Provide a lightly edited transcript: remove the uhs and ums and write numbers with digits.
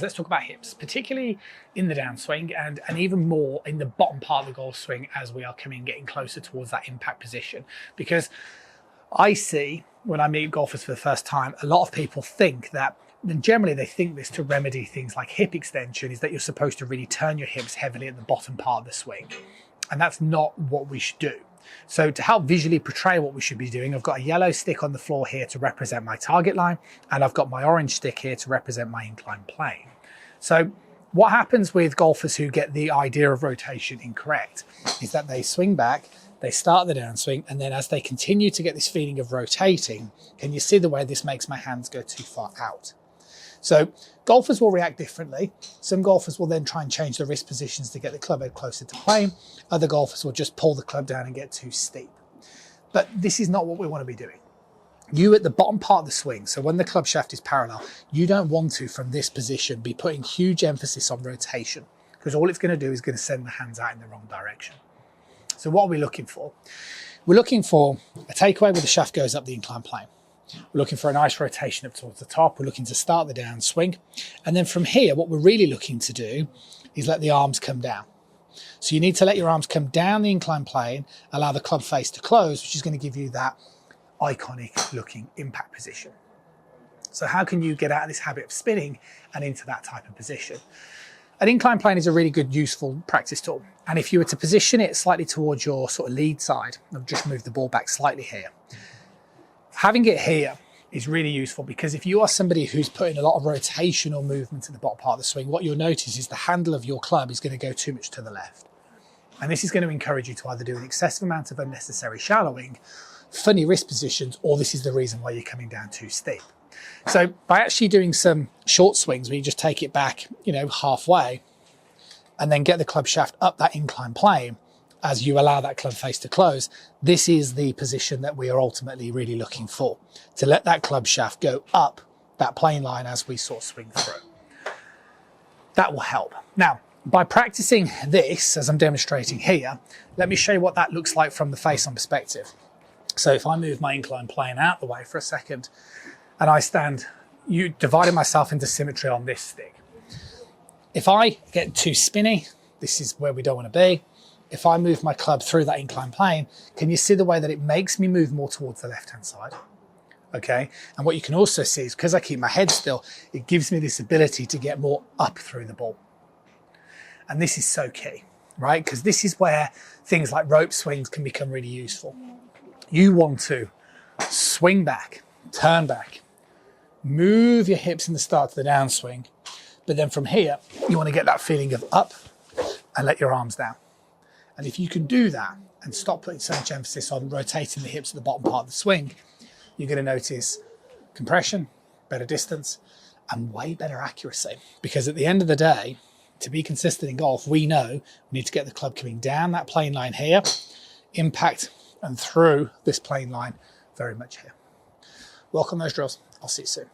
Let's talk about hips, particularly in the downswing and even more in the bottom part of the golf swing as we are getting closer towards that impact position. Because I see, when I meet golfers for the first time, a lot of people think that, and generally they think this to remedy things like hip extension, is that you're supposed to really turn your hips heavily at the bottom part of the swing. And that's not what we should do. So to help visually portray what we should be doing, I've got a yellow stick on the floor here to represent my target line, and I've got my orange stick here to represent my inclined plane. So what happens with golfers who get the idea of rotation incorrect is that they swing back, they start the downswing, and then as they continue to get this feeling of rotating, can you see the way this makes my hands go too far out? So golfers will react differently. Some golfers will then try and change the wrist positions to get the club head closer to plane. Other golfers will just pull the club down and get too steep. But this is not what we want to be doing. You at the bottom part of the swing, so when the club shaft is parallel, you don't want to, from this position, be putting huge emphasis on rotation, because all it's going to do is going to send the hands out in the wrong direction. So what are we looking for? We're looking for a takeaway where the shaft goes up the inclined plane. We're looking for a nice rotation up towards the top. We're looking to start the downswing. And then from here, what we're really looking to do is let the arms come down. So you need to let your arms come down the inclined plane, allow the club face to close, which is going to give you that iconic looking impact position. So how can you get out of this habit of spinning and into that type of position? An inclined plane is a really good, useful practice tool. And if you were to position it slightly towards your sort of lead side, I've just moved the ball back slightly here. Having it here is really useful, because if you are somebody who's putting a lot of rotational movement in the bottom part of the swing, what you'll notice is the handle of your club is going to go too much to the left. And this is going to encourage you to either do an excessive amount of unnecessary shallowing, funny wrist positions, or this is the reason why you're coming down too steep. So by actually doing some short swings where you just take it back, halfway, and then get the club shaft up that inclined plane as you allow that club face to close, this is the position that we are ultimately really looking for, to let that club shaft go up that plane line as we sort of swing through. That will help. Now, by practicing this, as I'm demonstrating here, let me show you what that looks like from the face-on perspective. So if I move my inclined plane out the way for a second, and I stand, dividing myself into symmetry on this stick. If I get too spinny, this is where we don't want to be. If I move my club through that inclined plane, can you see the way that it makes me move more towards the left-hand side? Okay, and what you can also see is, because I keep my head still, it gives me this ability to get more up through the ball. And this is so key, right? Because this is where things like rope swings can become really useful. You want to swing back, turn back, move your hips in the start to the downswing, but then from here, you want to get that feeling of up and let your arms down. And if you can do that and stop putting so much emphasis on rotating the hips at the bottom part of the swing, you're going to notice compression, better distance, and way better accuracy. Because at the end of the day, to be consistent in golf, we know we need to get the club coming down that plane line here, impact and through this plane line very much here. Work on those drills. I'll see you soon.